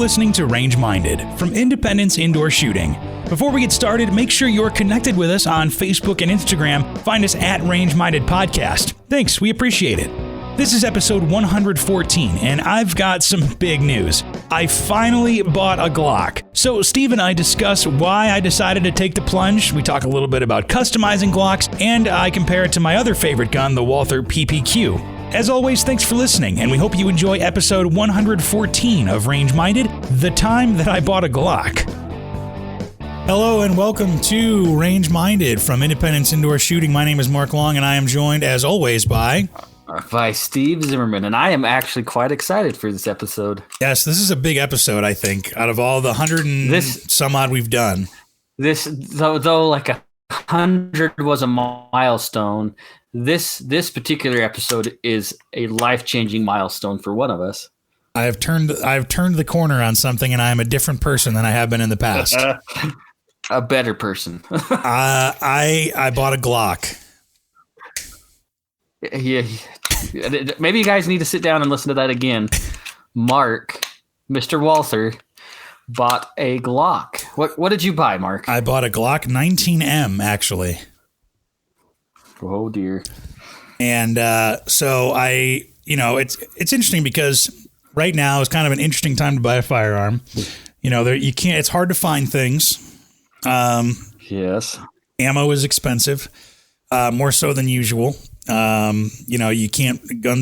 listening to Range Minded from Independence Indoor Shooting. Before we get started, make sure you're connected with us on Facebook and Instagram. Find us at Range Minded Podcast. Thanks, we appreciate it. This is episode 114, and I've got some big news. I finally bought a Glock. So Steve and I discuss why I decided to take the plunge. We talk a little bit about customizing Glocks, and I compare it to my other favorite gun, the Walther PPQ. As always, thanks for listening, and we hope you enjoy episode 114 of Range Minded, the time that I bought a Glock. Hello and welcome to Range Minded from Independence Indoor Shooting. My name is Mark Long, and I am joined, as always, by Steve Zimmerman, and I am actually quite excited for this episode. Yes, this is a big episode, I think, out of all the 100 and some odd we've done. This, though like 100 was a milestone, this particular episode is a life-changing milestone for one of us. I've turned the corner on something, and I am a different person than I have been in the past. A better person. I bought a Glock. Yeah, maybe you guys need to sit down and listen to that again. Mark, Mr. Walther, bought a Glock. What did you buy, Mark? I bought a Glock 19M, actually. Oh dear. And so it's interesting because right now is kind of an interesting time to buy a firearm. It's hard to find things. Yes. Ammo is expensive, more so than usual. Guns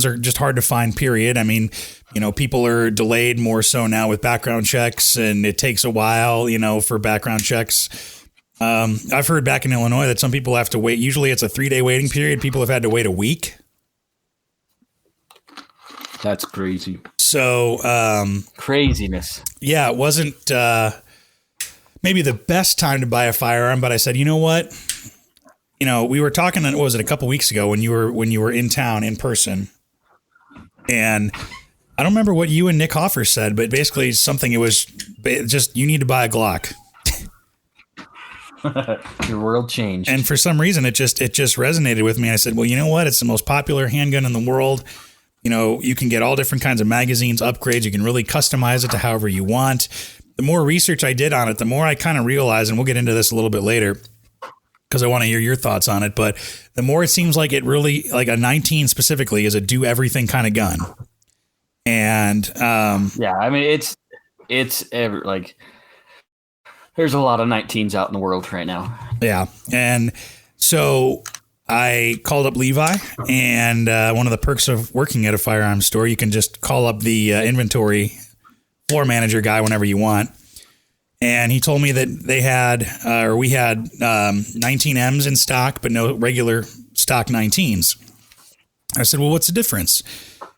are just hard to find, period. I mean, people are delayed more so now with background checks, and it takes a while, for background checks. I've heard back in Illinois that some people have to wait. Usually it's a 3-day waiting period. People have had to wait a week. That's crazy. So, craziness. Yeah, it wasn't, maybe the best time to buy a firearm, but I said, you know what? We were talking, what was it, a couple weeks ago when you were in town in person, and I don't remember what you and Nick Hoffer said, but basically something, it was just, you need to buy a Glock. Your world changed. And for some reason, it just resonated with me. I said, well, you know what? It's the most popular handgun in the world. You can get all different kinds of magazines, upgrades. You can really customize it to however you want. The more research I did on it, the more I kind of realized, and we'll get into this a little bit later, because I want to hear your thoughts on it, but the more it seems like it really, like a 19 specifically, is a do everything kind of gun. And yeah, I mean, there's a lot of 19s out in the world right now. Yeah. And so I called up Levi, and one of the perks of working at a firearms store, you can just call up the inventory floor manager guy whenever you want. And he told me that we had 19Ms in stock, but no regular stock 19s. I said, well, what's the difference?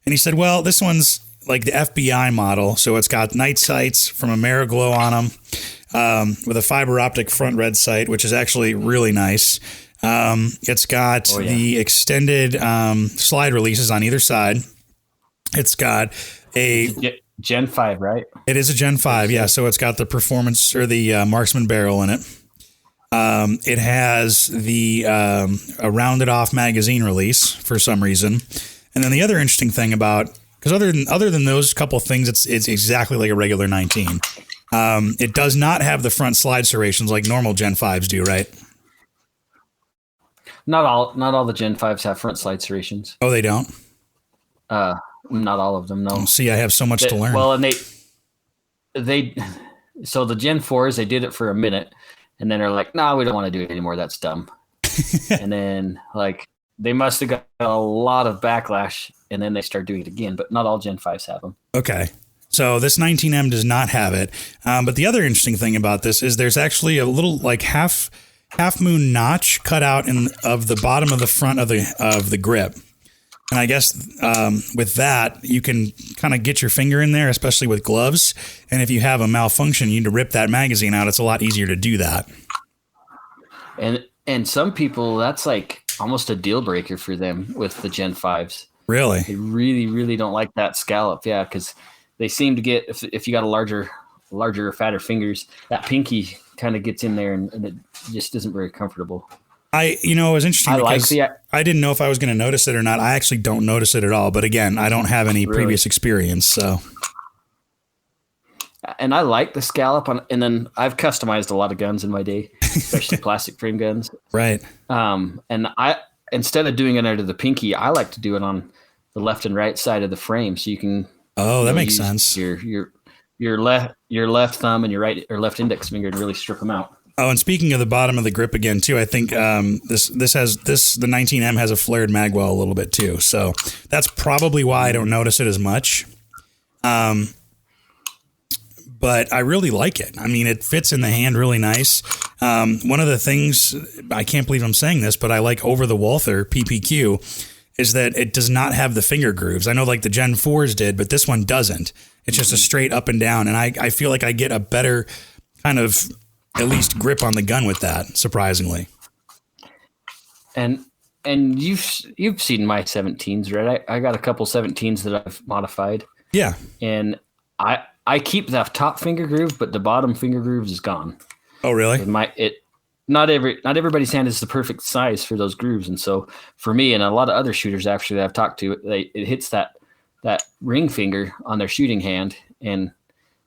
And he said, well, this one's like the FBI model. So it's got night sights from Ameriglow on them, with a fiber optic front red sight, which is actually really nice. It's got the extended slide releases on either side. It's got a Gen 5, right? It is a Gen 5, yeah. So it's got the performance, or the marksman barrel in it. It has the a rounded off magazine release for some reason. And then the other interesting thing about, because other than those couple things, it's exactly like a regular 19. It does not have the front slide serrations like normal Gen 5s do, right? Not all the Gen 5s have front slide serrations. Oh, they don't? Not all of them, no. See, I have so much to learn. Well, and so the Gen 4s, they did it for a minute, and then they're like, no, we don't want to do it anymore. That's dumb. And then, they must have got a lot of backlash, and then they start doing it again, but not all Gen 5s have them. Okay. So this 19M does not have it. But the other interesting thing about this is there's actually a little half moon notch cut out of the bottom of the front of the grip. And I guess with that, you can kind of get your finger in there, especially with gloves. And if you have a malfunction, you need to rip that magazine out. It's a lot easier to do that. And some people, that's like almost a deal breaker for them with the Gen 5s. Really? They really, really don't like that scallop. Yeah, because they seem to get, if you got larger, fatter fingers, that pinky kind of gets in there and it just isn't very comfortable. It was interesting because I didn't know if I was going to notice it or not. I actually don't notice it at all. But again, I don't have any previous experience. So And I like the scallop on, and then I've customized a lot of guns in my day, especially plastic frame guns. Right. And instead of doing it under the pinky, I like to do it on the left and right side of the frame, so you can. Oh, that makes sense. Your left thumb and your right or left index finger to really strip them out. Oh, and speaking of the bottom of the grip again too, I think the 19M has a flared magwell a little bit too, so that's probably why I don't notice it as much. But I really like it. I mean, it fits in the hand really nice. One of the things, I can't believe I'm saying this, but I like over the Walther PPQ is that it does not have the finger grooves. I know like the Gen 4s did, but this one doesn't. It's just a straight up and down. And I feel like I get a better kind of at least grip on the gun with that, surprisingly. And you've seen my 17s, right? I got a couple 17s that I've modified. Yeah. And I keep the top finger groove, but the bottom finger grooves is gone. Oh, really? Not everybody's hand is the perfect size for those grooves, and so for me and a lot of other shooters actually that I've talked to, it hits that ring finger on their shooting hand, and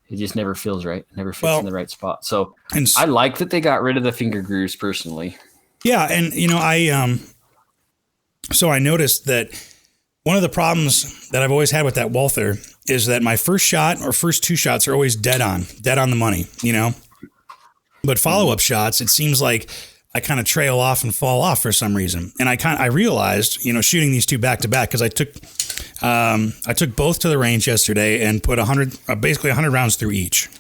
it just never feels right. It never fits in the right spot. So I like that they got rid of the finger grooves personally. Yeah, and I noticed that one of the problems that I've always had with that Walther is that my first shot or first two shots are always dead on the money, But follow-up shots, it seems like I kind of trail off and fall off for some reason. And I realized, shooting these two back to back, because I took both to the range yesterday and put basically 100 rounds through each.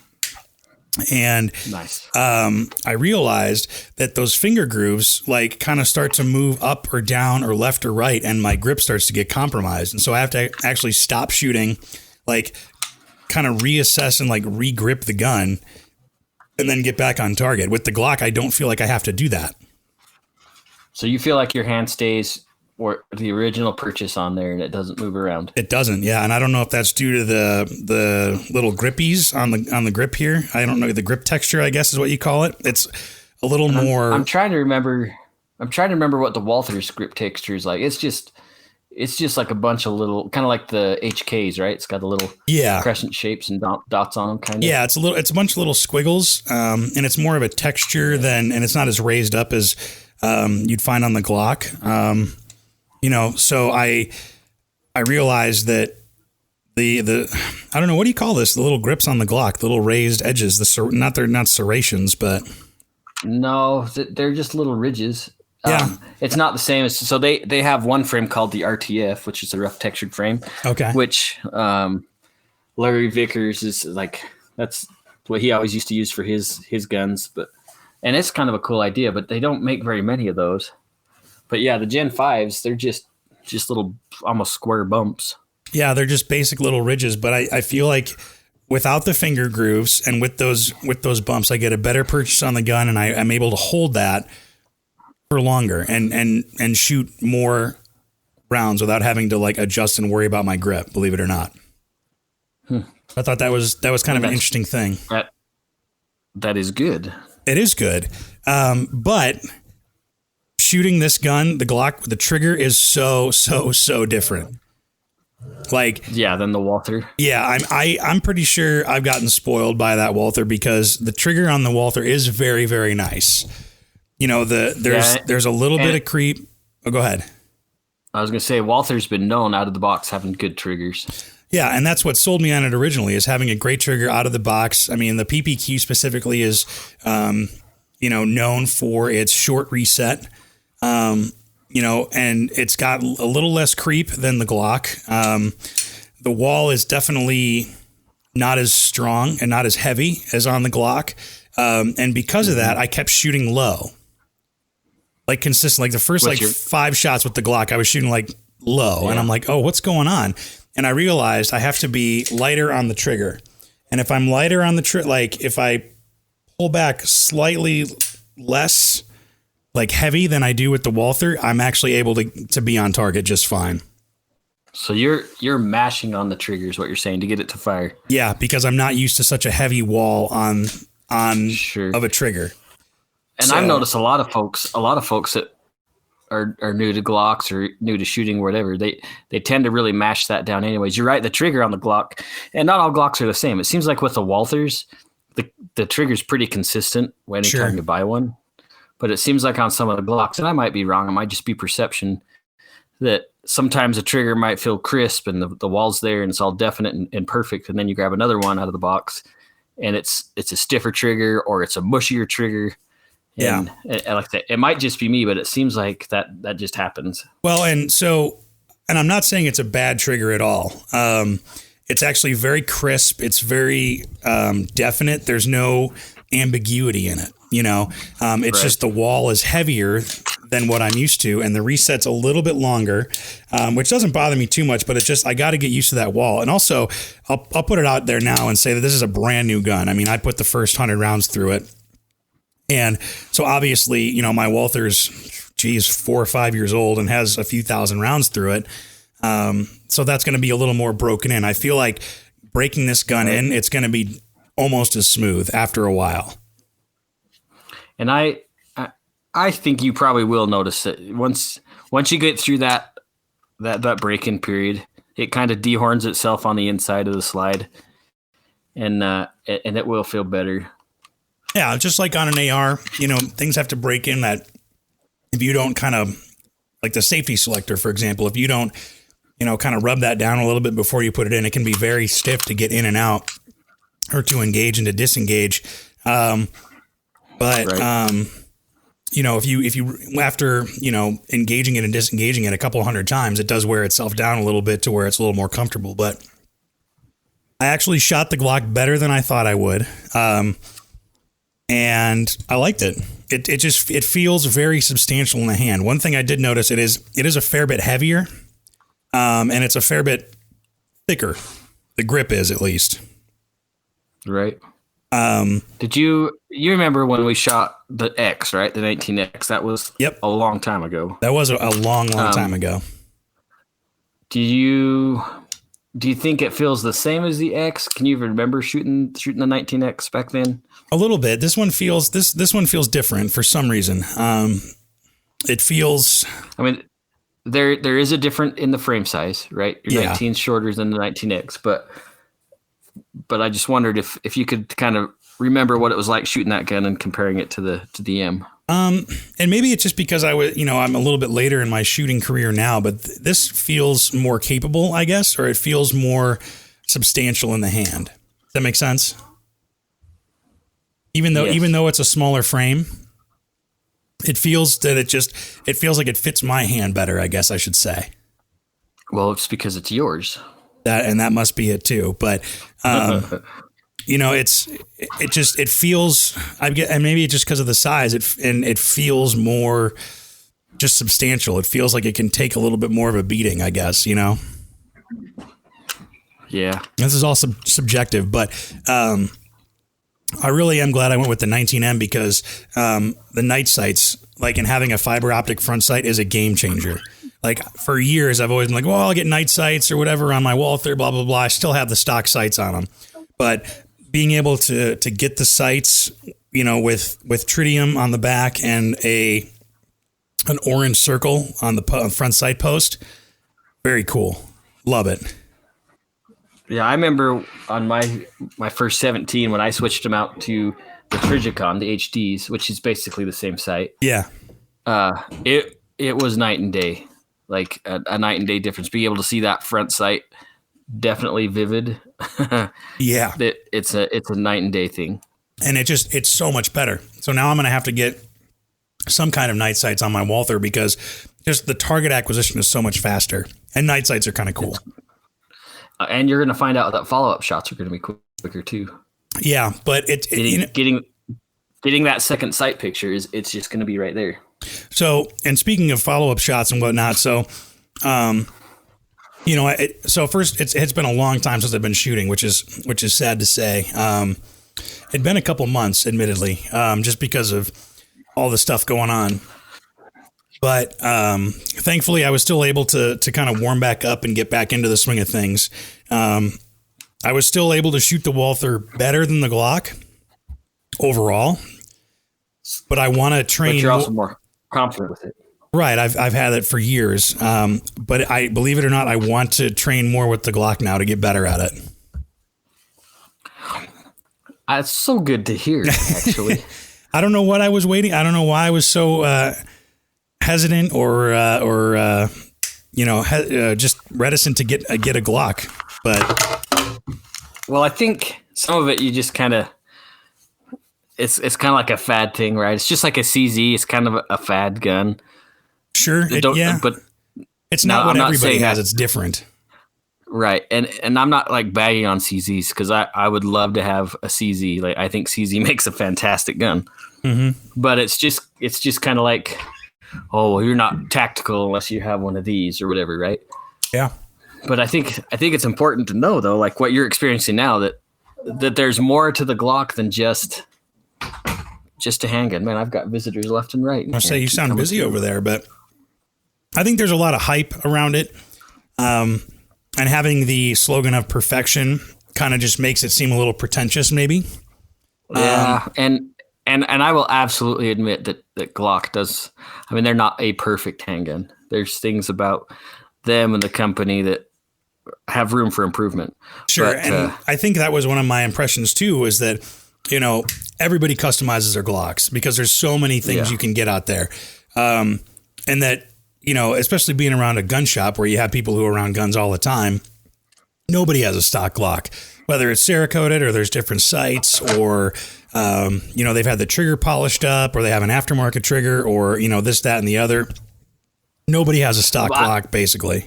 And nice. I realized that those finger grooves like kind of start to move up or down or left or right, and my grip starts to get compromised. And so I have to actually stop shooting, like kind of reassess and like re-grip the gun, and then get back on target. With the Glock, I don't feel like I have to do that. So you feel like your hand stays or the original purchase on there and it doesn't move around? It doesn't, yeah. And I don't know if that's due to the little grippies on the grip here. I don't know, the grip texture, I guess is what you call it. It's a little more... I'm trying to remember what the Walther's grip texture is like. It's just like a bunch of little, kind of like the HKs, right? It's got the little crescent shapes and dots on them, kind of. Yeah, it's a bunch of little squiggles, and it's more of a texture and it's not as raised up as you'd find on the Glock. So I realized that the I don't know, what do you call this? The little grips on the Glock, the little raised edges. They're not serrations, but no, they're just little ridges. Yeah, it's not the same as, so they have one frame called the RTF, which is a rough textured frame. Okay. Which Larry Vickers is like, that's what he always used to use for his guns. And it's kind of a cool idea, but they don't make very many of those. But yeah, the Gen 5s, they're just little almost square bumps. Yeah, they're just basic little ridges, but I feel like without the finger grooves and with those bumps, I get a better purchase on the gun, and I'm able to hold that for longer and shoot more rounds without having to like adjust and worry about my grip, believe it or not. I thought that was kind of an interesting thing. That is good. It is good. But shooting this gun, the Glock, the trigger is so different. Like, yeah, than the Walther. Yeah, I'm pretty sure I've gotten spoiled by that Walther, because the trigger on the Walther is very, very nice. There's a little bit of creep. Oh, go ahead. I was going to say, Walther's been known out of the box having good triggers. Yeah, and that's what sold me on it originally, is having a great trigger out of the box. I mean, the PPQ specifically is, known for its short reset, and it's got a little less creep than the Glock. The wall is definitely not as strong and not as heavy as on the Glock. And because of that, I kept shooting low. Like consistent, like the first 5 shots with the Glock, I was shooting like low, and I'm like, oh, what's going on? And I realized I have to be lighter on the trigger. And if I'm lighter on the trigger, like if I pull back slightly less like heavy than I do with the Walther, I'm actually able to be on target just fine. So you're mashing on the trigger is what you're saying to get it to fire. Yeah, because I'm not used to such a heavy wall on sure. of a trigger. And I've noticed a lot of folks that are new to Glocks or new to shooting, whatever, they tend to really mash that down anyways. You're right, the trigger on the Glock, and not all Glocks are the same. It seems like with the Walthers, the trigger's pretty consistent anytime you buy one. But it seems like on some of the Glocks, and I might be wrong, it might just be perception, that sometimes the trigger might feel crisp and the wall's there and it's all definite and perfect. And then you grab another one out of the box and it's a stiffer trigger or it's a mushier trigger. And like that, it might just be me, but it seems like that just happens. Well, and I'm not saying it's a bad trigger at all. It's actually very crisp. It's very definite. There's no ambiguity in it. It's just the wall is heavier than what I'm used to, and the reset's a little bit longer, which doesn't bother me too much, but it's just I got to get used to that wall. And also, I'll put it out there now and say that this is a brand new gun. I mean, I put the first 100 rounds through it. And so obviously, my Walther's, 4 or 5 years old and has a few thousand rounds through it. So that's going to be a little more broken in. I feel like breaking this gun in, it's going to be almost as smooth after a while. And I think you probably will notice it once you get through that break-in period. It kind of dehorns itself on the inside of the slide, and it will feel better. Yeah, just like on an AR, things have to break in that if you don't kind of, like the safety selector, for example, if you don't, kind of rub that down a little bit before you put it in, it can be very stiff to get in and out or to engage and to disengage. If you after, engaging it and disengaging it a couple hundred times, it does wear itself down a little bit to where it's a little more comfortable. But I actually shot the Glock better than I thought I would. And I liked it. It feels very substantial in the hand. One thing I did notice, it is a fair bit heavier, and it's a fair bit thicker. The grip is, at least. Right. Did you remember when we shot the X, right? The 19X. That was a long time ago. That was a long time ago. Do you think it feels the same as the X? Can you remember shooting the 19X back then? A little bit. This one feels different for some reason. It feels. I mean, there is a difference in the frame size, right? Your 19's shorter than the 19X, but I just wondered if you could kind of remember what it was like shooting that gun and comparing it to the M. And maybe it's just because I'm a little bit later in my shooting career now, but this feels more capable, I guess, or it feels more substantial in the hand. Does that make sense? Even though it's a smaller frame, it feels that it feels like it fits my hand better, I guess I should say. Well, it's because it's yours. That must be it too. But it feels, and maybe it's just because of the size, it feels more just substantial. It feels like it can take a little bit more of a beating, I guess, Yeah. This is all subjective, but I really am glad I went with the 19M because the night sights, like in having a fiber optic front sight, is a game changer. Like for years, I've always been like, well, I'll get night sights or whatever on my Walther, blah, blah, blah. I still have the stock sights on them. But being able to get the sights, with tritium on the back and an orange circle on the front sight post, very cool. Love it. Yeah, I remember on my first 17 when I switched them out to the Trigicon, the HDs, which is basically the same sight. Yeah. It was night and day, like a night and day difference. Being able to see that front sight, definitely vivid. Yeah. It's a night and day thing. And it's so much better. So now I'm going to have to get some kind of night sights on my Walther because just the target acquisition is so much faster. And night sights are kind of cool. And you're going to find out that follow-up shots are going to be quicker too. Yeah, but getting that second sight picture it's just going to be right there. So, and speaking of follow-up shots and whatnot, so, so first it's been a long time since I've been shooting, which is sad to say. It'd been a couple months, admittedly, just because of all the stuff going on. But thankfully, I was still able to kind of warm back up and get back into the swing of things. I was still able to shoot the Walther better than the Glock overall. But I want to train. But you're also more confident with it. Right. I've had it for years. But I believe it or not, I want to train more with the Glock now to get better at it. It's so good to hear, actually. I don't know what I was waiting. I don't know why I was so hesitant or just reticent to get a Glock. But well, I think some of it you just kind of it's kind of like a fad thing, right? It's just like a CZ. It's kind of a fad gun. Sure, but it's not what everybody has. It's different. Right. And I'm not like bagging on CZs because I would love to have a CZ. Like I think CZ makes a fantastic gun. Mm-hmm. But it's just kind of like, oh, well, you're not tactical unless you have one of these or whatever, right? Yeah. But I think it's important to know though, like what you're experiencing now, that there's more to the Glock than just a handgun. Man, I've got visitors left and right. I'll say you sound busy over there, but I think there's a lot of hype around it. And having the slogan of perfection kind of just makes it seem a little pretentious, maybe. Yeah, and I will absolutely admit that Glock does. I mean, they're not a perfect handgun. There's things about them and the company that have room for improvement. Sure, and I think that was one of my impressions too. Was that everybody customizes their Glocks because there's so many things you can get out there, and that. Especially being around a gun shop where you have people who are around guns all the time, nobody has a stock Glock, whether it's Cerakoted or there's different sights or, they've had the trigger polished up or they have an aftermarket trigger or, this, that, and the other. Nobody has a stock Glock, basically.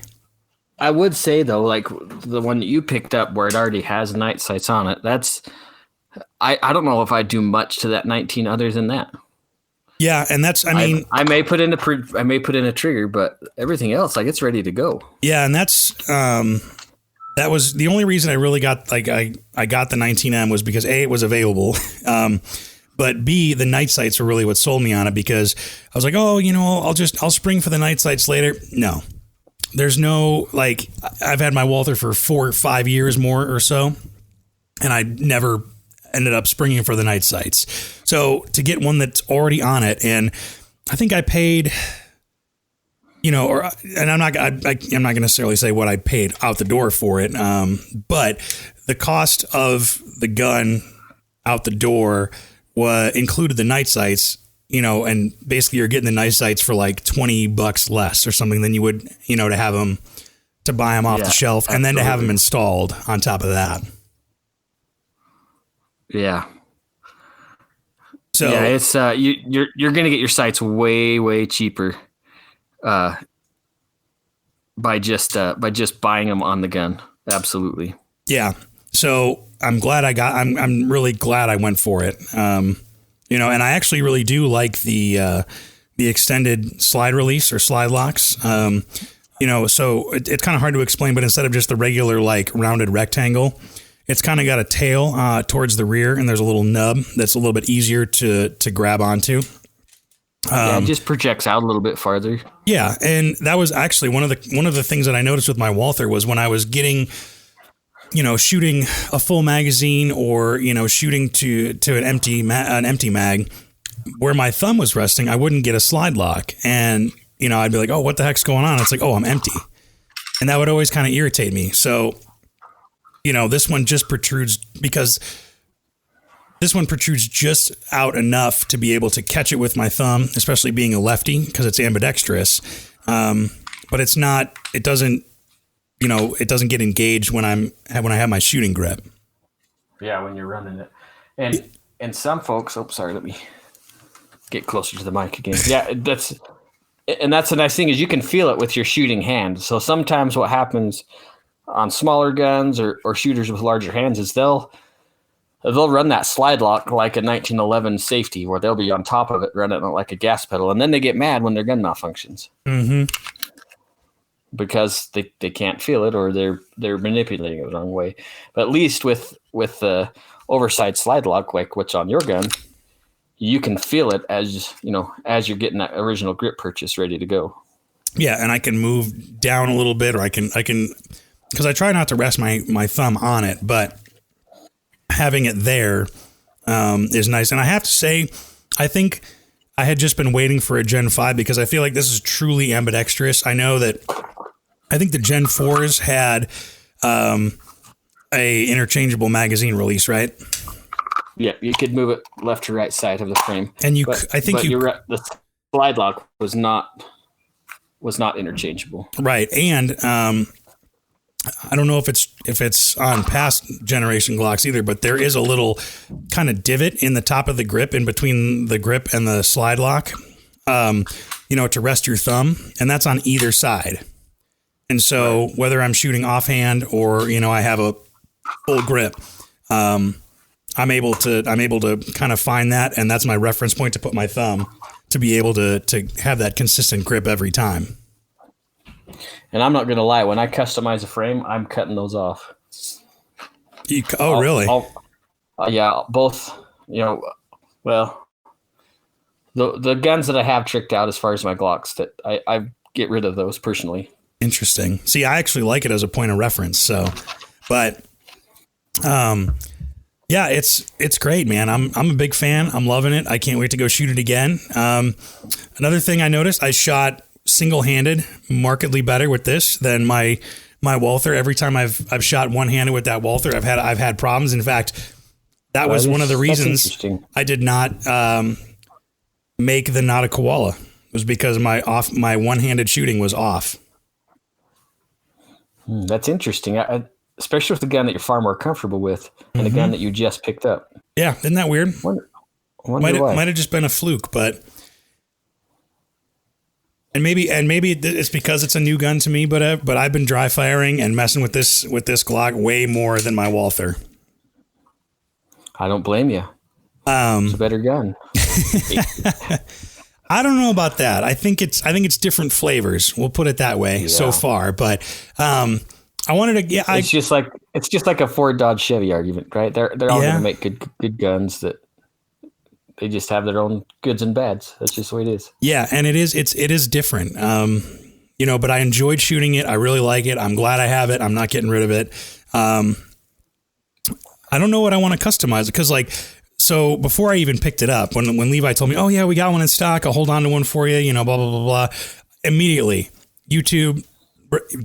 I would say, though, like the one that you picked up where it already has night sights on it, I don't know if I do much to that 19 other than that. Yeah, and that's, I may put in a trigger, but everything else, like it's ready to go. Yeah, and that's that was the only reason I really got I got the 19M was because A, it was available, but B, the night sights were really what sold me on it because I was like, oh, I'll spring for the night sights later. No, there's no I've had my Walther for 4 or 5 years more or so, and I never ended up springing for the night sights. So to get one that's already on it, and I think I paid, and I'm not going to necessarily say what I paid out the door for it, but the cost of the gun out the door included the night sights, and basically you're getting the night sights for like $20 less or something than you would, to have them, to buy them off the shelf, absolutely. And then to have them installed on top of that. Yeah. So yeah, it's you're gonna get your sights way cheaper, by just buying them on the gun. Absolutely. Yeah. So I'm really glad I went for it. And I actually really do like the extended slide release or slide locks. So it's kind of hard to explain, but instead of just the regular rounded rectangle, it's kind of got a tail towards the rear, and there's a little nub that's a little bit easier to grab onto. It just projects out a little bit farther. Yeah, and that was actually one of the things that I noticed with my Walther was when I was getting, shooting a full magazine or shooting to an empty mag, where my thumb was resting, I wouldn't get a slide lock, and I'd be like, oh, what the heck's going on? It's like, oh, I'm empty, and that would always kind of irritate me. So. This one just protrudes because this one protrudes just out enough to be able to catch it with my thumb, especially being a lefty because it's ambidextrous. But it's not. It doesn't. It doesn't get engaged when I have my shooting grip. Yeah, when you're running it, and some folks. Oh, sorry. Let me get closer to the mic again. Yeah, that's the nice thing is you can feel it with your shooting hand. So sometimes what happens on smaller guns or shooters with larger hands is they'll run that slide lock like a 1911 safety where they'll be on top of it running it like a gas pedal, and then they get mad when their gun malfunctions because they can't feel it or they're manipulating it the wrong way. But at least with the oversized slide lock like what's on your gun, you can feel it as you're getting that original grip purchase ready to go. Yeah, and I can move down a little bit, or I can. Because I try not to rest my thumb on it, but having it there is nice. And I have to say, I think I had just been waiting for a Gen 5 because I feel like this is truly ambidextrous. I know that I think the Gen 4s had a interchangeable magazine release, right? Yeah, you could move it left to right side of the frame. And you're right, the slide lock was not interchangeable. Right. And I don't know if it's on past generation Glocks either, but there is a little kind of divot in the top of the grip in between the grip and the slide lock, to rest your thumb, and that's on either side. And so whether I'm shooting offhand or, I have a full grip, I'm able to kind of find that. And that's my reference point to put my thumb to be able to have that consistent grip every time. And I'm not going to lie, when I customize a frame, I'm cutting those off. Really? Yeah, both, well, the guns that I have tricked out as far as my Glocks, that I get rid of those personally. Interesting. See, I actually like it as a point of reference. So, but, yeah, it's great, man. I'm a big fan. I'm loving it. I can't wait to go shoot it again. Another thing I noticed, I shot single-handed markedly better with this than my Walther. Every time I've shot one-handed with that Walther, I've had problems. In fact, that was one of the reasons I did not make the Not a Koala, was because my one-handed shooting was off. That's interesting. Especially with the gun that you're far more comfortable with and the gun that you just picked up. Yeah, isn't that weird? Wonder why. Might have just been a fluke, but and maybe it's because it's a new gun to me. But I've been dry firing and messing with this Glock way more than my Walther. I don't blame you. It's a better gun. I don't know about that. I think it's different flavors. We'll put it that way so far. But I wanted to. It's just like a Ford Dodge Chevy argument, right? They're all going to make good guns that they just have their own goods and bads. That's just the way it is. Yeah, and it is different. But I enjoyed shooting it. I really like it. I'm glad I have it. I'm not getting rid of it. I don't know what I want to customize it because so before I even picked it up, when Levi told me, oh yeah, we got one in stock, I'll hold on to one for you, blah, blah, blah, blah. Immediately, YouTube,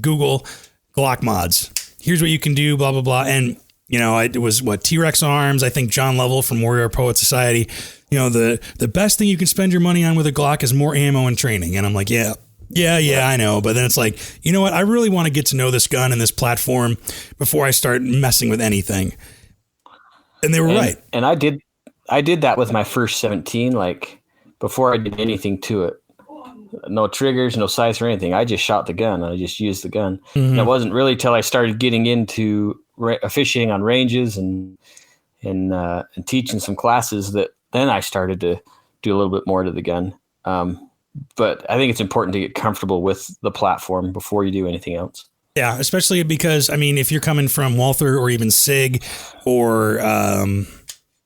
Google, Glock mods. Here's what you can do, blah, blah, blah. And, it was T-Rex arms. I think John Lovell from Warrior Poet Society, the best thing you can spend your money on with a Glock is more ammo and training. And I'm like, yeah, I know. But then it's like, you know what? I really want to get to know this gun and this platform before I start messing with anything. And they were right. And I did that with my first 17, before I did anything to it. No triggers, no sights or anything. I just shot the gun. I just used the gun. Mm-hmm. And it wasn't really till I started getting into officiating on ranges and teaching some classes that then I started to do a little bit more to the gun. But I think it's important to get comfortable with the platform before you do anything else. Yeah, especially because, if you're coming from Walther or even SIG or,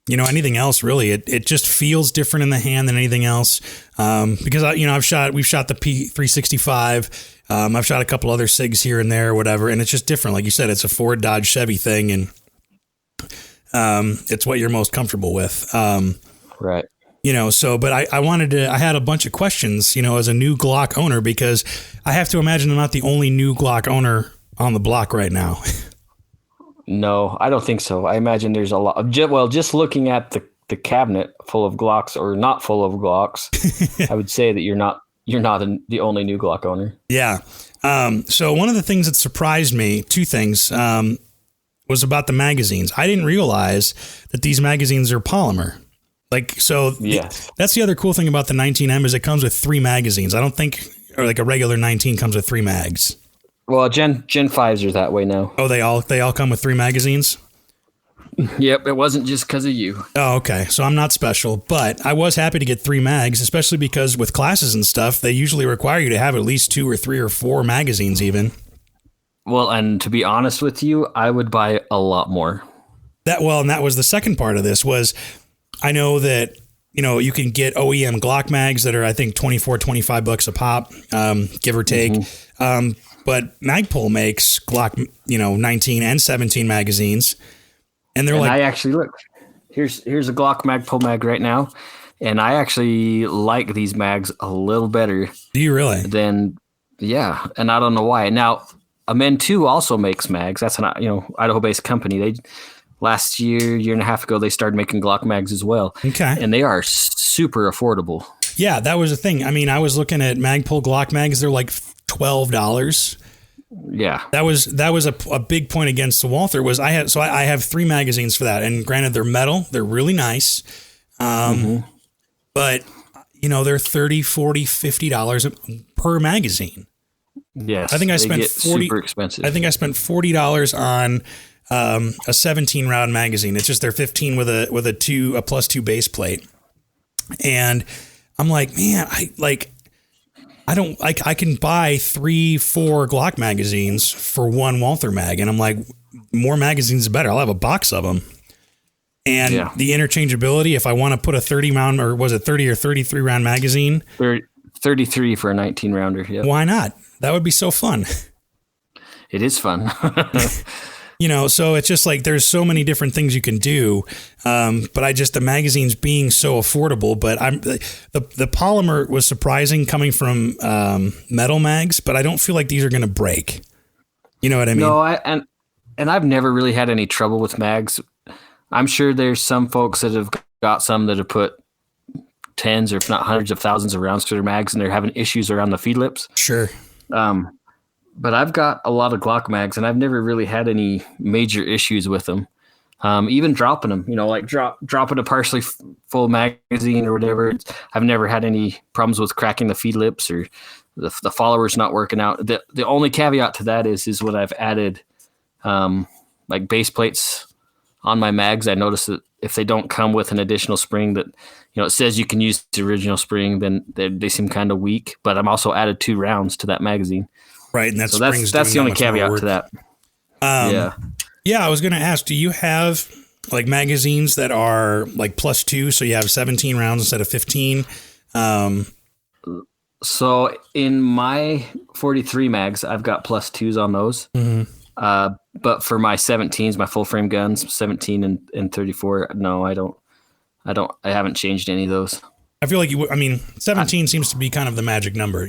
anything else, really, it just feels different in the hand than anything else. Because, we've shot the P365. I've shot a couple other SIGs here and there or whatever. And it's just different. Like you said, it's a Ford Dodge Chevy thing. And it's what you're most comfortable with. Right. But I had a bunch of questions, as a new Glock owner, because I have to imagine I'm not the only new Glock owner on the block right now. No, I don't think so. I imagine there's a lot. Just looking at the cabinet full of Glocks or not full of Glocks, I would say that you're not the only new Glock owner. Yeah. So one of the things that surprised me, two things, was about the magazines. I didn't realize that these magazines are polymer. Yes. That's the other cool thing about the 19M is it comes with 3 magazines. I don't think, or a regular 19 comes with 3 mags. Well, Gen 5s are that way now. Oh, they all come with 3 magazines? Yep, it wasn't just because of you. Oh, okay. So I'm not special, but I was happy to get 3 mags, especially because with classes and stuff, they usually require you to have at least 2 or 3 or 4 magazines even. Well, and to be honest with you, I would buy a lot more. And that was the second part of this was I know that, you can get OEM Glock mags that are, I think, $25 a pop, give or take. Mm-hmm. But Magpul makes Glock, 19 and 17 magazines. And I actually look, here's a Glock Magpul mag right now. And I actually like these mags a little better. Do you really? Yeah, and I don't know why. Now, Amen 2 also makes mags. That's an Idaho-based company. They last year and a half ago, they started making Glock mags as well. Okay. And they are super affordable. Yeah, that was the thing. I mean, I was looking at Magpul Glock mags. They're like $12. Yeah. That was a big point against the Walther was I have 3 magazines for that. And granted, they're metal. They're really nice. But, they're $30, $40, $50 per magazine. Yes. I think I spent super expensive. I think I spent $40 on a 17 round magazine. It's just they're 15 with a +2 base plate. And I'm like, man, I can buy 3-4 Glock magazines for one Walther mag. And I'm like, more magazines the better. I'll have a box of them. And the interchangeability, if I want to put a 30 round, or was it 30 or 33 round magazine? 33 for a 19 rounder. Yeah. Why not? That would be so fun. It is fun. So it's just like there's so many different things you can do. But the magazines being so affordable, but the polymer was surprising coming from metal mags, but I don't feel like these are going to break. You know what I mean? No, and I've never really had any trouble with mags. I'm sure there's some folks that have got some that have put tens or if not hundreds of thousands of rounds to their mags and they're having issues around the feed lips. Sure. But I've got a lot of Glock mags and I've never really had any major issues with them. Even dropping them, like dropping a partially full magazine or whatever. I've never had any problems with cracking the feed lips or the followers not working out. The only caveat to that is when I've added like base plates on my mags, I notice that if they don't come with an additional spring that, it says you can use the original spring, then they seem kind of weak. But I'm also added 2 rounds to that magazine. Right, and that's the only caveat to that. Yeah, I was going to ask, do you have like magazines that are like +2, so you have 17 rounds instead of 15? So in my 43 mags, I've got +2s on those. Mm-hmm. But for my 17s, my full frame guns, 17 and 34, no, I haven't changed any of those. I feel like 17 seems to be kind of the magic number,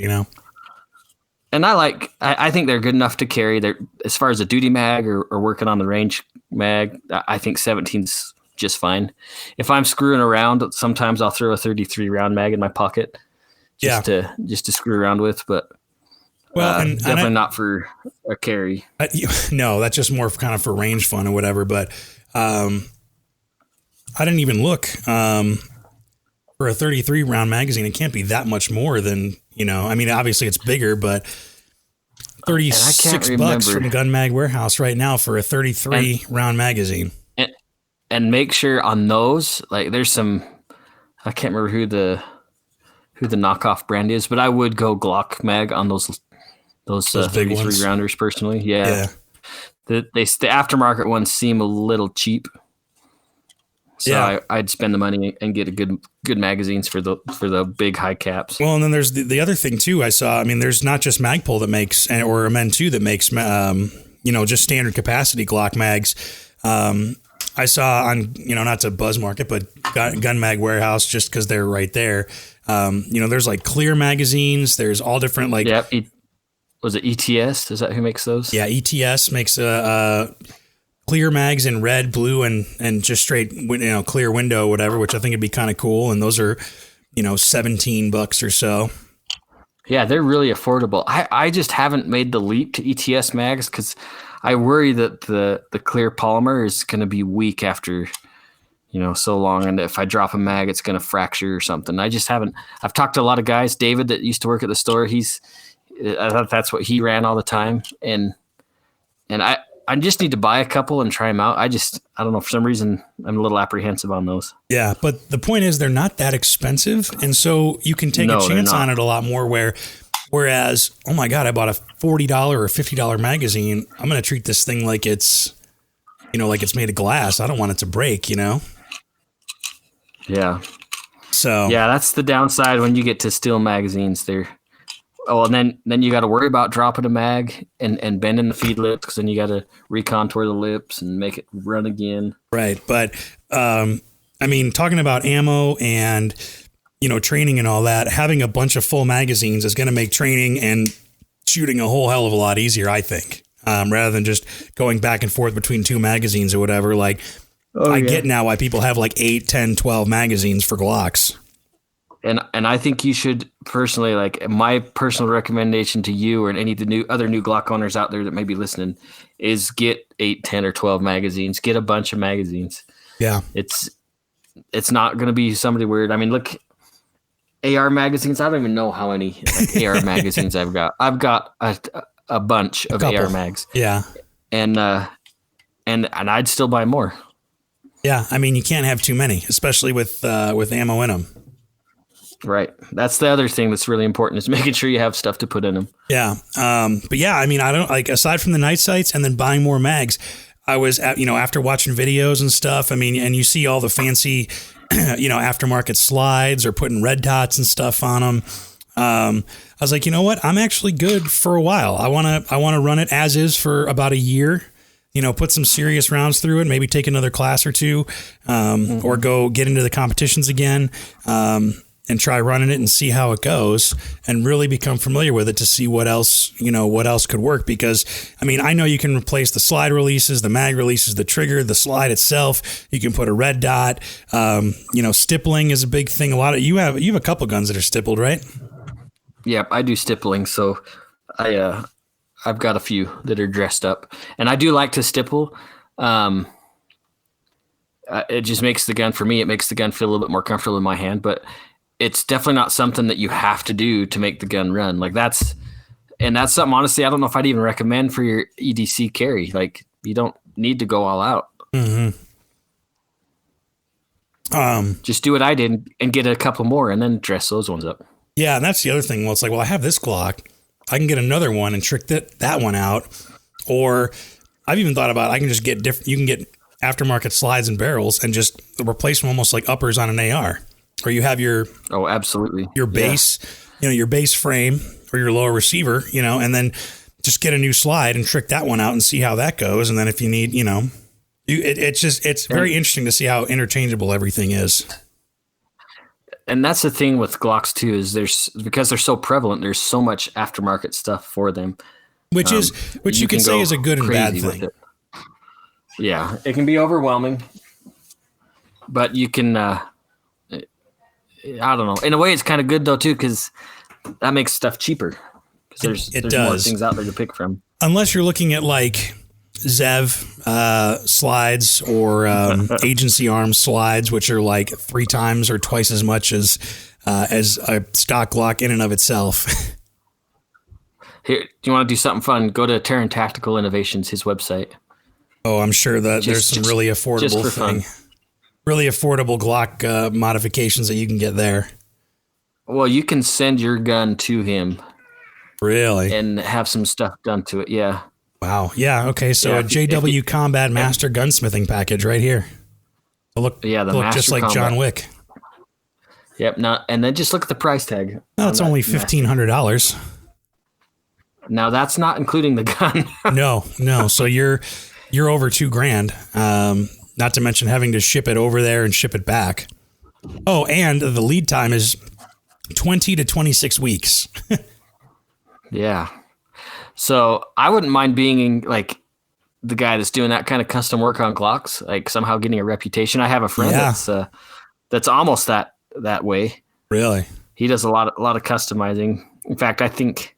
And I think they're good enough to carry. They're, as far as a duty mag or working on the range mag, I think 17's just fine. If I'm screwing around, sometimes I'll throw a 33 round mag in my pocket just to screw around with, but definitely not for a carry. No, that's just more kind of for range fun or whatever. But I didn't even look for a 33 round magazine. It can't be that much more than, obviously it's bigger, but $36 from Gun Mag Warehouse right now for a 33 round magazine. And make sure on those, like there's some, I can't remember who the knockoff brand is, but I would go Glock mag on those 33 rounders personally. Yeah. The aftermarket ones seem a little cheap. So I'd spend the money and get a good magazines for the big high caps. Well, and then there's the other thing too. I saw. I mean, there's not just Magpul that makes, or Amen 2 that makes, just standard capacity Glock mags. I saw on, not to buzz market, but Gun Mag Warehouse, just because they're right there. There's like clear magazines. There's all different like. Yeah. Was it ETS? Is that who makes those? Yeah, ETS makes clear mags in red, blue, and just straight, clear window, whatever, which I think would be kind of cool. And those are, $17 or so. Yeah, they're really affordable. I just haven't made the leap to ETS mags because I worry that the clear polymer is going to be weak after, so long. And if I drop a mag, it's going to fracture or something. I just haven't. I've talked to a lot of guys. David that used to work at the store, I thought that's what he ran all the time. And I just need to buy a couple and try them out. I don't know, for some reason, I'm a little apprehensive on those. Yeah, but the point is they're not that expensive. And so you can take a chance on it a lot more whereas, oh my God, I bought a $40 or $50 magazine. I'm going to treat this thing like it's, like it's made of glass. I don't want it to break, Yeah. So. Yeah, that's the downside when you get to steel magazines. And then you got to worry about dropping a mag and bending the feed lips because then you got to recontour the lips and make it run again. Right. But, I mean, talking about ammo and, training and all that, having a bunch of full magazines is going to make training and shooting a whole hell of a lot easier, I think, rather than just going back and forth between 2 magazines or whatever. Like, I get now why people have like 8, 10, 12 magazines for Glocks. And I think you should personally, like, my personal recommendation to you or any of the other new Glock owners out there that may be listening is get 8, 10, or 12 magazines. Get a bunch of magazines. Yeah. It's not going to be somebody weird. I mean, look, AR magazines. I don't even know how many AR magazines I've got. I've got a bunch of AR mags. Yeah. And I'd still buy more. Yeah. I mean, you can't have too many, especially with ammo in them. Right. That's the other thing that's really important is making sure you have stuff to put in them. Yeah. But yeah, I mean, I don't like, aside from the night sights and then buying more mags, I was after watching videos and stuff, I mean, and you see all the fancy, aftermarket slides or putting red dots and stuff on them. I was like, you know what? I'm actually good for a while. I want to run it as is for about a year, put some serious rounds through it, maybe take another class or two, or go get into the competitions again. And try running it and see how it goes and really become familiar with it to see what else could work. Because, I mean, I know you can replace the slide releases, the mag releases, the trigger, the slide itself. You can put a red dot. Stippling is a big thing. You have a couple guns that are stippled, right? Yep, I do stippling. So I've got a few that are dressed up. And I do like to stipple. It just makes the gun, for me, it makes the gun feel a little bit more comfortable in my hand. But it's definitely not something that you have to do to make the gun run. Like that's something, honestly, I don't know if I'd even recommend for your EDC carry. Like you don't need to go all out. Mm-hmm. Just do what I did and get a couple more and then dress those ones up. Yeah. And that's the other thing. Well, it's like, I have this Glock. I can get another one and trick that one out. Or I've even thought about, I can just get you can get aftermarket slides and barrels and just replace them almost like uppers on an AR. Or you have your absolutely your base, your base frame or your lower receiver, and then just get a new slide and trick that one out and see how that goes. And then if you need, it's very interesting to see how interchangeable everything is. And that's the thing with Glocks too, is because they're so prevalent, there's so much aftermarket stuff for them, which you can say is a good and bad thing. Yeah, it can be overwhelming, but you can. I don't know. In a way, it's kind of good though too, because that makes stuff cheaper. Because there's more things out there to pick from. Unless you're looking at like Zev slides or agency arms slides, which are like 3 times or twice as much as a stock Glock in and of itself. Here, do you want to do something fun? Go to Terran Tactical Innovations, his website. Oh, I'm sure that there's some really affordable thing. Really affordable Glock modifications that you can get there. Well, you can send your gun to him. Really? And have some stuff done to it, yeah. Wow. Yeah, okay, so a JW Combat Master Gunsmithing package right here. Look just like Combat. John Wick. Yep, and then just look at the price tag. No, it's only $1,500. Now, that's not including the gun. No. So you're over $2,000. Not to mention having to ship it over there and ship it back. Oh, and the lead time is 20 to 26 weeks. Yeah. So I wouldn't mind being like the guy that's doing that kind of custom work on Glocks, like somehow getting a reputation. I have a friend that's almost that way. Really? He does a lot of customizing. In fact, I think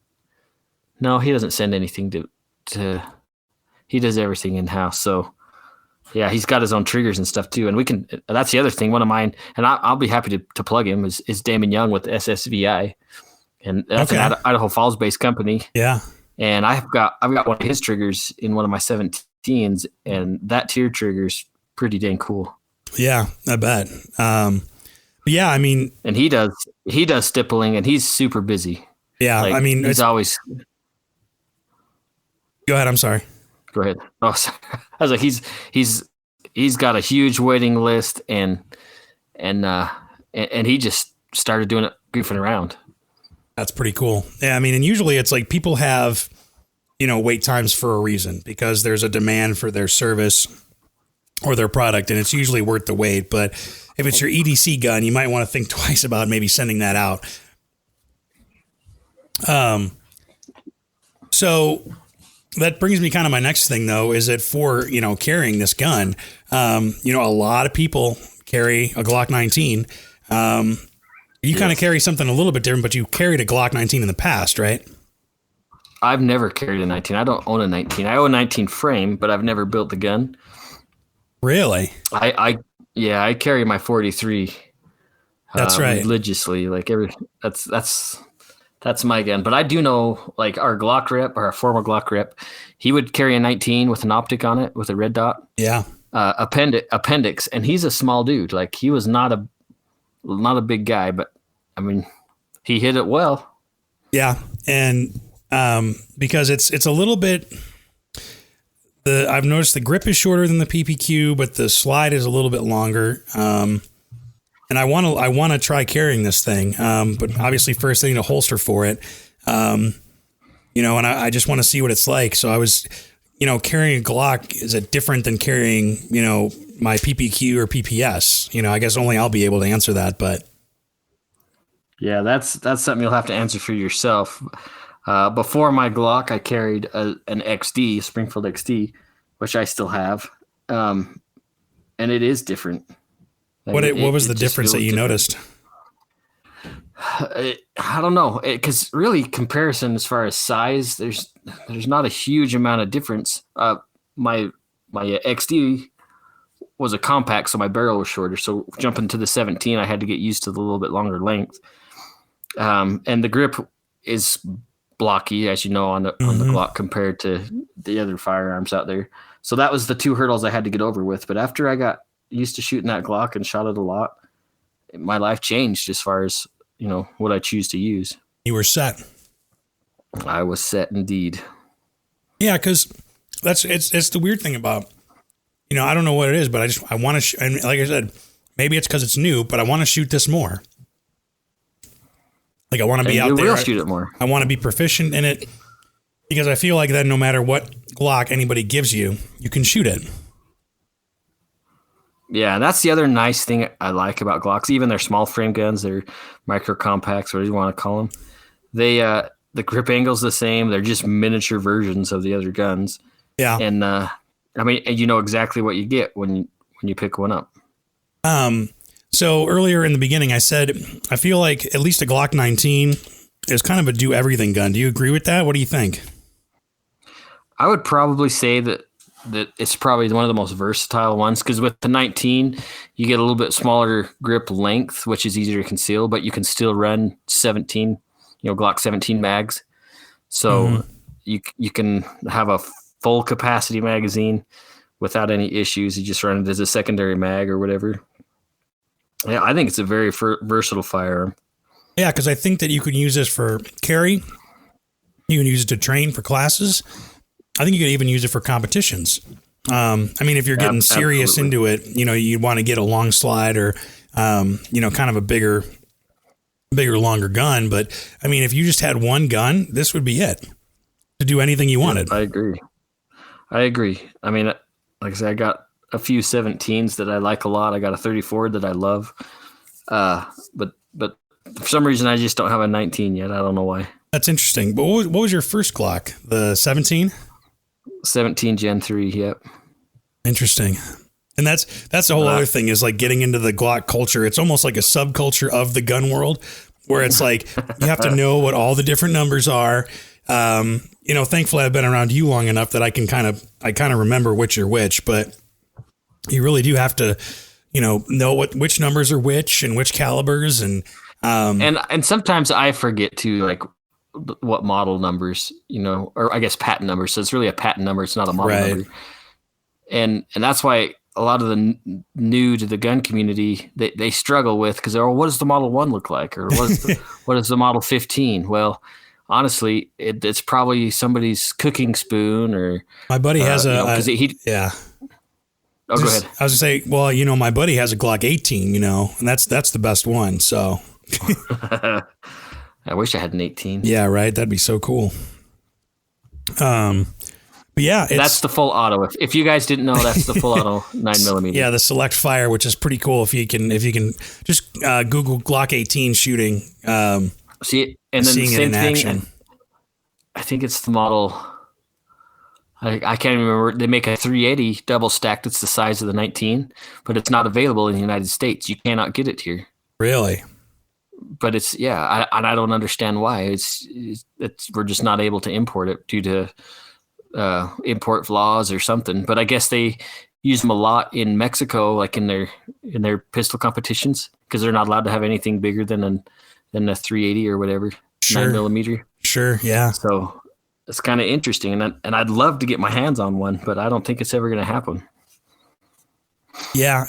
he doesn't send anything to he does everything in house. So yeah, he's got his own triggers and stuff too. And that's the other thing. One of mine, and I'll be happy to plug him, is Damon Young with SSVI. And that's an Idaho Falls based company. Yeah. And I've got one of his triggers in one of my 17s, and that tier trigger's pretty dang cool. Yeah, I bet. Yeah, I mean, and he does stippling, and he's super busy. Yeah, I mean, he's always. Go ahead. I'm sorry. Go ahead. Oh, sorry. I was like, he's got a huge waiting list, and he just started doing it, goofing around. That's pretty cool. Yeah, I mean, and usually it's like people have, wait times for a reason, because there's a demand for their service. or their product, and it's usually worth the wait. But if it's your EDC gun, you might want to think twice about maybe sending that out. So that brings me kind of my next thing, though, is that for, carrying this gun, a lot of people carry a Glock 19. You kind of carry something a little bit different, but you carried a Glock 19 in the past, right? I've never carried a 19. I don't own a 19. I own a 19 frame, but I've never built the gun. Really? I carry my 43. That's right. Religiously, that's my gun. But I do know, like, our Glock rep, or our former Glock rep, he would carry a 19 with an optic on it with a red dot. Yeah. Appendix, and he's a small dude. Like, he was not a big guy, but I mean, he hit it well. Yeah, and because it's a little bit. I've noticed the grip is shorter than the PPQ, but the slide is a little bit longer. And I want to try carrying this thing, but obviously first I need a holster for it. And I just want to see what it's like. So I was, carrying a Glock, is it different than carrying, my PPQ or PPS? I guess only I'll be able to answer that, but. Yeah, that's something you'll have to answer for yourself. Before my Glock, I carried an XD, Springfield XD, which I still have. And it is different. What was the difference that you noticed? I don't know, because really comparison as far as size, there's not a huge amount of difference. My XD was a compact, so my barrel was shorter. So jumping to the 17, I had to get used to the little bit longer length. And the grip is blocky, as you know, on the Glock compared to the other firearms out there. So that was the two hurdles I had to get over with. But after I got used to shooting that Glock and shot it a lot, my life changed as far as, what I choose to use. You were set. I was set indeed. Yeah, because it's the weird thing about, I don't know what it is, but I want to, and like I said, maybe it's because it's new, but I want to shoot this more. Like, I want to be out there. You will shoot it more. I want to be proficient in it, because I feel like then no matter what Glock anybody gives you, you can shoot it. Yeah, that's the other nice thing I like about Glocks. Even their small frame guns, their micro compacts, whatever you want to call them, they the grip angle's the same. They're just miniature versions of the other guns. Yeah, and you know exactly what you get when you pick one up. So earlier in the beginning, I said I feel like at least a Glock 19 is kind of a do everything gun. Do you agree with that? What do you think? I would probably say that it's probably one of the most versatile ones, because with the 19, you get a little bit smaller grip length, which is easier to conceal, but you can still run 17, Glock 17 mags. So you can have a full capacity magazine without any issues. You just run it as a secondary mag or whatever. Yeah, I think it's a very versatile firearm. Yeah, because I think that you can use this for carry. You can use it to train for classes. I think you could even use it for competitions. If you're getting serious into it, you want to get a long slide or, kind of a bigger, longer gun. But if you just had one gun, this would be it to do anything you wanted. I agree. Like I said, I got a few 17s that I like a lot. I got a 34 that I love. But for some reason, I just don't have a 19 yet. I don't know why. That's interesting. But what was your first Glock? The 17? 17 Gen 3, yep. Interesting. And that's the whole other thing, is like getting into the Glock culture. It's almost like a subculture of the gun world, where it's like you have to know what all the different numbers are. Thankfully I've been around you long enough that I kind of remember which are which, but you really do have to, know which numbers are which and which calibers and sometimes I forget to, like, what model numbers, or I guess patent numbers. So it's really a patent number. It's not a model number. And that's why a lot of the new to the gun community, they struggle with, because what does the Model 1 look like? Or what is the Model 15? Well, honestly, it's probably somebody's cooking spoon, or my buddy has yeah. Oh, go ahead. I was gonna say, well, my buddy has a Glock 18, and that's the best one. So I wish I had an 18. Yeah, right. That'd be so cool. But But yeah, that's the full auto. If you guys didn't know, that's the full auto 9mm. Yeah, the select fire, which is pretty cool. If you can just Google Glock 18 shooting. See, and then the same thing. Action. I think it's the model. I can't even remember. They make a 380 double stacked. It's the size of the 19, but it's not available in the United States. You cannot get it here. Really? But it's I don't understand why. It's we're just not able to import it due to import laws or something. But I guess they use them a lot in Mexico, like in their pistol competitions, because they're not allowed to have anything bigger than a 380 or whatever, sure. 9mm. Sure, yeah. So it's kind of interesting, and I'd love to get my hands on one, but I don't think it's ever going to happen. Yeah,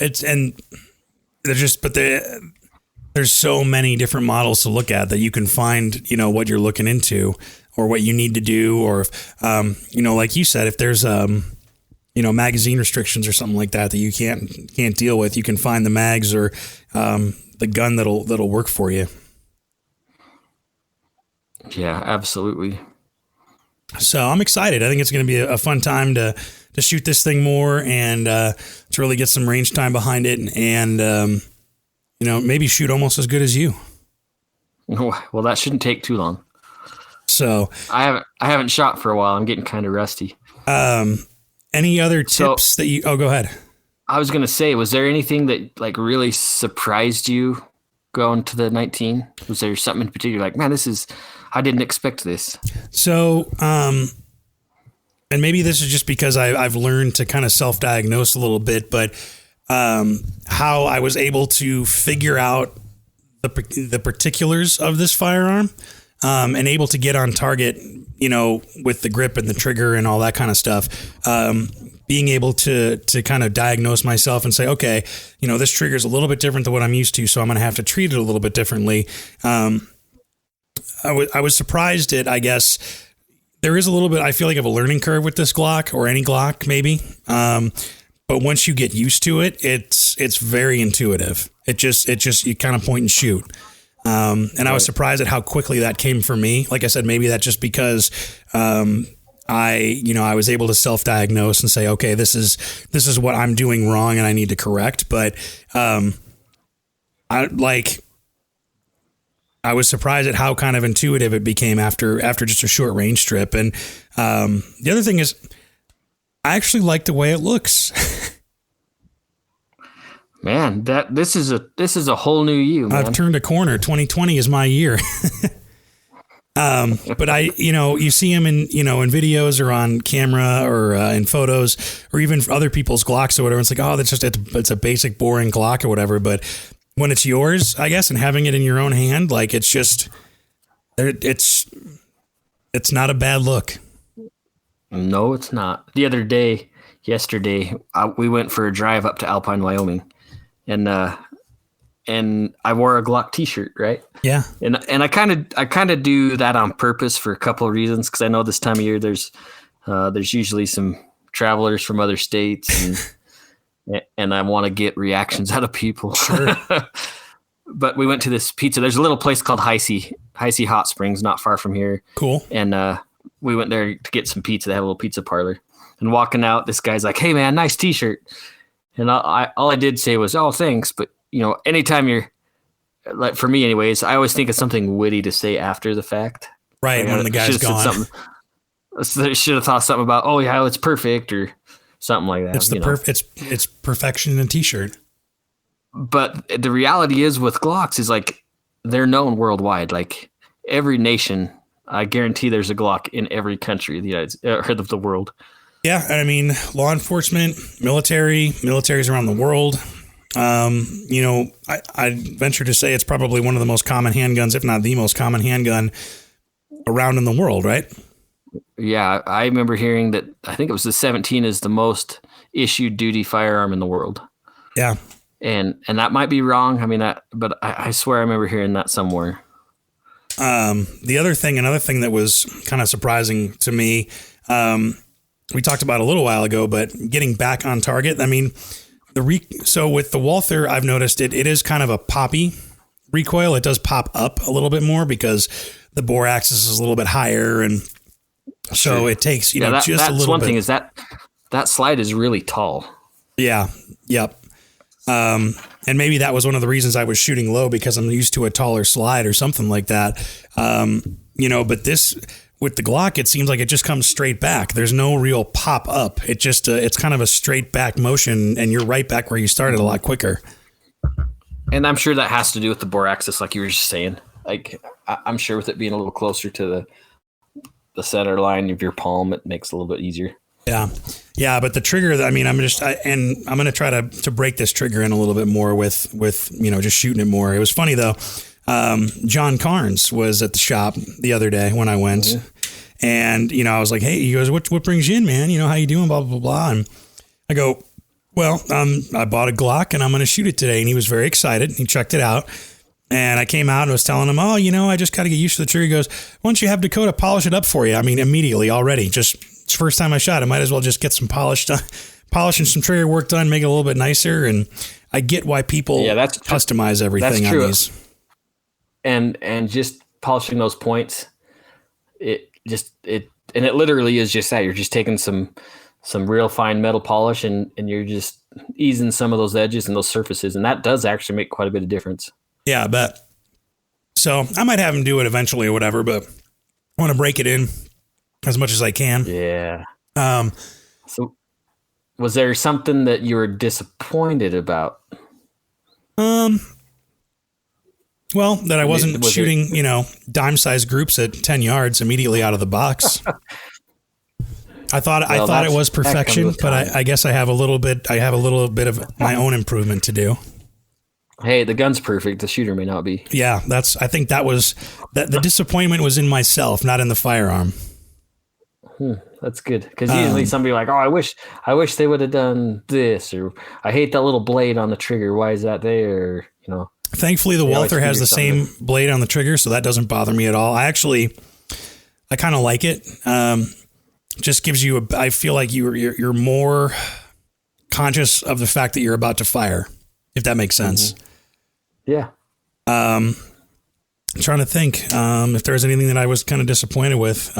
there's so many different models to look at that you can find, what you're looking into or what you need to do, or like you said, if there's magazine restrictions or something like that you can't deal with, you can find the mags or the gun that'll work for you. Yeah, absolutely. So I'm excited. I think it's going to be a fun time to shoot this thing more and to really get some range time behind it, and maybe shoot almost as good as you. Well, that shouldn't take too long. So I haven't shot for a while. I'm getting kind of rusty. Any other tips that you? Oh, go ahead. I was going to say, was there anything that like really surprised you going to the 19? Was there something in particular like, man, I didn't expect this? So, and maybe this is just because I've learned to kind of self-diagnose a little bit, but how I was able to figure out the particulars of this firearm, and able to get on target, with the grip and the trigger and all that kind of stuff. Being able to kind of diagnose myself and say, okay, this trigger is a little bit different than what I'm used to, so I'm going to have to treat it a little bit differently. I was surprised at, I guess, there is a little bit, I feel like, of a learning curve with this Glock, or any Glock maybe. But once you get used to it, it's very intuitive. It just you kind of point and shoot. And I was surprised at how quickly that came for me. Like I said, maybe that's just because I was able to self-diagnose and say, okay, this is what I'm doing wrong and I need to correct. But I was surprised at how kind of intuitive it became after just a short range trip. And the other thing is, I actually like the way it looks. Man, this is a whole new you, man. I've turned a corner. 2020 is my year. But you see them in videos or on camera or in photos or even other people's Glocks or whatever. It's like, oh, it's a basic boring Glock or whatever. But when it's yours, I guess, and having it in your own hand, like it's not a bad look. No, it's not. Yesterday, we went for a drive up to Alpine, Wyoming, and I wore a Glock t-shirt, right? Yeah. And I kind of do that on purpose for a couple of reasons, because I know this time of year there's usually some travelers from other states, and I want to get reactions out of people. Sure. But we went to this pizza. There's a little place called Heisey Hot Springs, not far from here. Cool. And we went there to get some pizza. They have a little pizza parlor. And walking out, this guy's like, "Hey man, nice t-shirt." And all I did say was, "Oh, thanks." But anytime you're, like, for me anyways, I always think of something witty to say after the fact. Right, when the guy's gone. Should have thought something about, "Oh yeah, it's perfect," or something like that. It's perfection in a t-shirt. But the reality is with Glocks is like they're known worldwide. Like every nation, I guarantee there's a Glock in every country of the world. Yeah, I mean, law enforcement, militaries around the world. I venture to say it's probably one of the most common handguns, if not the most common handgun around in the world, right? Yeah, I remember hearing that. I think it was the 17 is the most issued duty firearm in the world. Yeah, and that might be wrong. I mean, but I swear I remember hearing that somewhere. Another thing that was kind of surprising to me, we talked about a little while ago, but getting back on target. I mean, so with the Walther, I've noticed it is kind of a poppy recoil. It does pop up a little bit more because the bore axis is a little bit higher, and So it takes, just a that's little bit. That's one thing is that slide is really tall. Yeah. Yep. And maybe that was one of the reasons I was shooting low, because I'm used to a taller slide or something like that. But this, with the Glock, it seems like it just comes straight back. There's no real pop up. It just, it's kind of a straight back motion, and you're right back where you started a lot quicker. And I'm sure that has to do with the bore axis, like you were just saying. Like, I'm sure with it being a little closer to the center line of your palm, it makes it a little bit easier. Yeah. But the trigger, I'm going to try to break this trigger in a little bit more with, just shooting it more. It was funny though. John Carnes was at the shop the other day when I went, mm-hmm. and, I was like, hey, he goes, what brings you in, man? How you doing? Blah, blah, blah. And I go, well, I bought a Glock and I'm going to shoot it today. And he was very excited. He checked it out. And I came out and was telling him, oh, I just got to get used to the trigger. He goes, why don't you have Dakota polish it up for you? I mean, immediately already, just it's the first time I shot. I might as well just get some polish and some trigger work done, make it a little bit nicer. And I get why people customize everything on these. And just polishing those points, it literally is just that. You're just taking some real fine metal polish and you're just easing some of those edges and those surfaces. And that does actually make quite a bit of difference. Yeah, I bet. So I might have him do it eventually or whatever, but I want to break it in as much as I can. Yeah. So was there something that you were disappointed about? Well, that I wasn't shooting, dime-sized groups at 10 yards immediately out of the box. I thought it was perfection, but I guess I have a little bit of my own improvement to do. Hey, the gun's perfect. The shooter may not be. Yeah, I think that was the disappointment was in myself, not in the firearm. That's good, because usually somebody like, oh, I wish they would have done this, or I hate that little blade on the trigger. Why is that there? Thankfully, the Walther has the same blade on the trigger, so that doesn't bother me at all. I kind of like it. Just gives you I feel like you're more conscious of the fact that you're about to fire, if that makes sense. Mm-hmm. Yeah. I'm trying to think if there was anything that I was kind of disappointed with.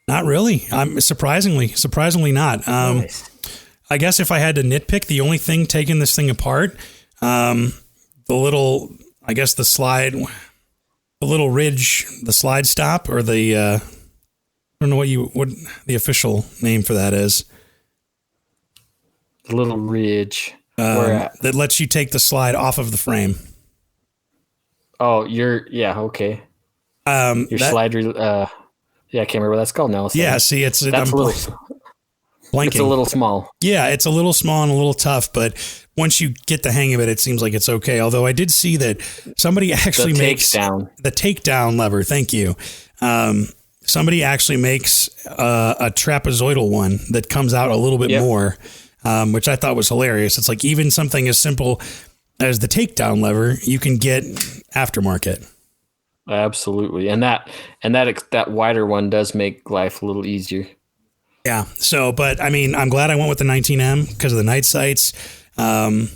Not really. I'm surprisingly not. Nice. I guess if I had to nitpick, the only thing taking this thing apart, the little ridge, the slide stop, or the I don't know what the official name for that is. The little ridge. That lets you take the slide off of the frame. Oh, okay. Slide. I can't remember what that's called now. So yeah, see, it's a little blanking. It's a little small. Yeah, it's a little small and a little tough, but once you get the hang of it, it seems like it's okay. Although I did see that somebody actually makes the takedown lever. Thank you. Somebody actually makes a trapezoidal one that comes out a little bit more. Which I thought was hilarious. It's like even something as simple as the takedown lever, you can get aftermarket. Absolutely. And that wider one does make life a little easier. Yeah. So, but I mean, I'm glad I went with the 19M because of the night sights. I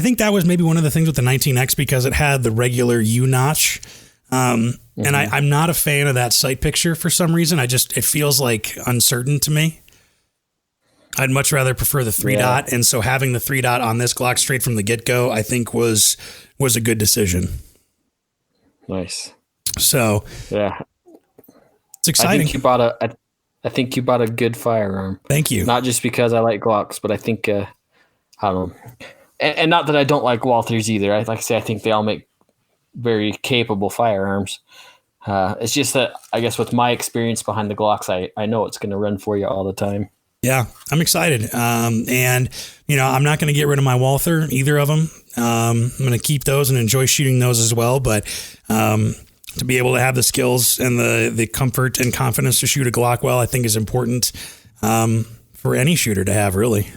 think that was maybe one of the things with the 19X because it had the regular U notch. And I'm not a fan of that sight picture for some reason. It feels like uncertain to me. I'd much rather prefer the 3-dot. And so having the 3-dot on this Glock straight from the get-go, I think was a good decision. Nice. So yeah, it's exciting. I think you bought a good firearm. Thank you. Not just because I like Glocks, but I think, I don't know. And not that I don't like Walthers either. Like I say, I think they all make very capable firearms. It's just that I guess with my experience behind the Glocks, I know it's going to run for you all the time. Yeah, I'm excited. And, I'm not going to get rid of my Walther, either of them. I'm going to keep those and enjoy shooting those as well. But to be able to have the skills and the comfort and confidence to shoot a Glock well, I think is important for any shooter to have, really.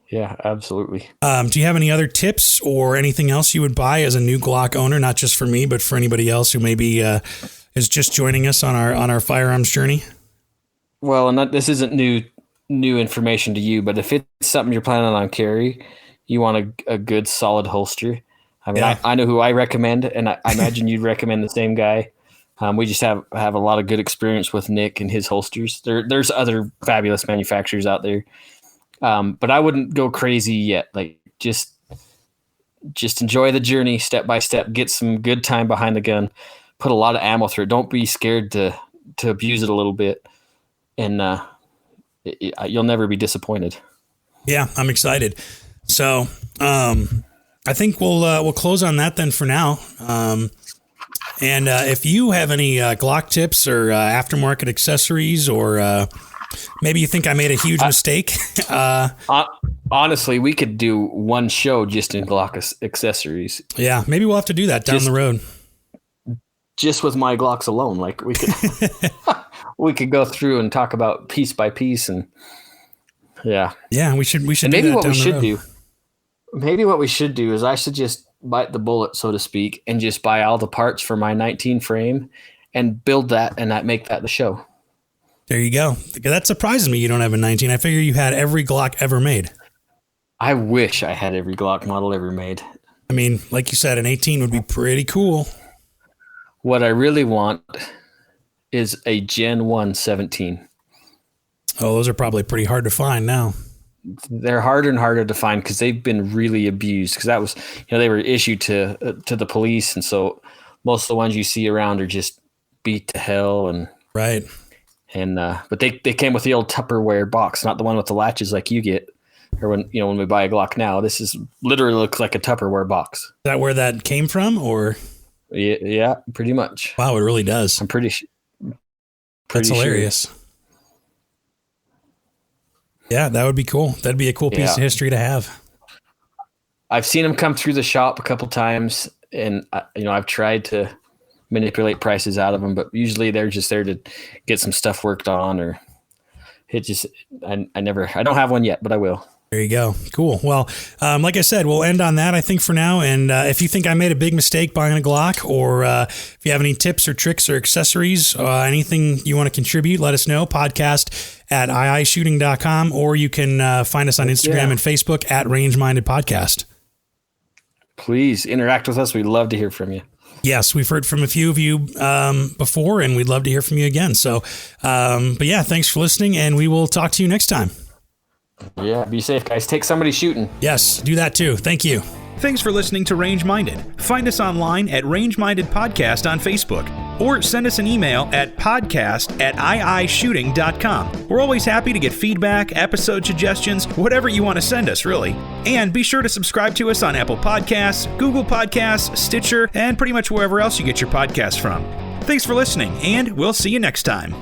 Yeah, absolutely. Do you have any other tips or anything else you would buy as a new Glock owner, not just for me, but for anybody else who maybe is just joining us on our firearms journey? Well, and this isn't new information to you, but if it's something you're planning on carry, you want a good solid holster. I mean, I know who I recommend, and I imagine you'd recommend the same guy. We just have a lot of good experience with Nick and his holsters. There's other fabulous manufacturers out there, but I wouldn't go crazy yet. Like just enjoy the journey step by step. Get some good time behind the gun. Put a lot of ammo through it. Don't be scared to abuse it a little bit, and you'll never be disappointed. Yeah, I'm excited. So I think we'll close on that then for now. And if you have any Glock tips or aftermarket accessories, or maybe you think I made a huge mistake. Honestly, we could do one show just in Glock accessories. Yeah, maybe we'll have to do that down the road. Just with my Glocks alone, like we could we could go through and talk about piece by piece, and yeah, we should. And maybe what we should do. Maybe what we should do is I should just bite the bullet, so to speak, and just buy all the parts for my 19 frame and build that and make that the show. There you go. That surprises me you don't have a 19. I figure you had every Glock ever made. I wish I had every Glock model ever made. I mean, like you said, an 18 would be pretty cool. What I really want is a Gen 1 17. Oh, those are probably pretty hard to find now. They're harder and harder to find because they've been really abused. Because that was, they were issued to the police, and so most of the ones you see around are just beat to hell. And right. And but they came with the old Tupperware box, not the one with the latches like you get, or when we buy a Glock now. This is literally looks like a Tupperware box. Is that where that came from, or? Yeah, pretty much. Wow, it really does. I'm pretty That's hilarious. Sure. Yeah, that would be cool. That'd be a cool piece of history to have. I've seen them come through the shop a couple times, and I've tried to manipulate prices out of them, but usually they're just there to get some stuff worked on, or it just I don't have one yet, but I will. There you go. Cool. Well, like I said, we'll end on that, I think, for now. And if you think I made a big mistake buying a Glock, or if you have any tips or tricks or accessories, anything you want to contribute, let us know. Podcast@iishooting.com, or you can find us on Instagram and Facebook @Range-Minded Podcast. Please interact with us. We'd love to hear from you. Yes, we've heard from a few of you before, and we'd love to hear from you again. So, but yeah, thanks for listening, and we will talk to you next time. Yeah, be safe, guys. Take somebody shooting. Yes, do that too. Thank you. Thanks for listening to Range Minded. Find us online at Range Minded Podcast on Facebook, or send us an email at podcast@iishooting.com. We're always happy to get feedback, episode suggestions, whatever you want to send us, really. And be sure to subscribe to us on Apple Podcasts, Google Podcasts, Stitcher, and pretty much wherever else you get your podcasts from. Thanks for listening, and we'll see you next time.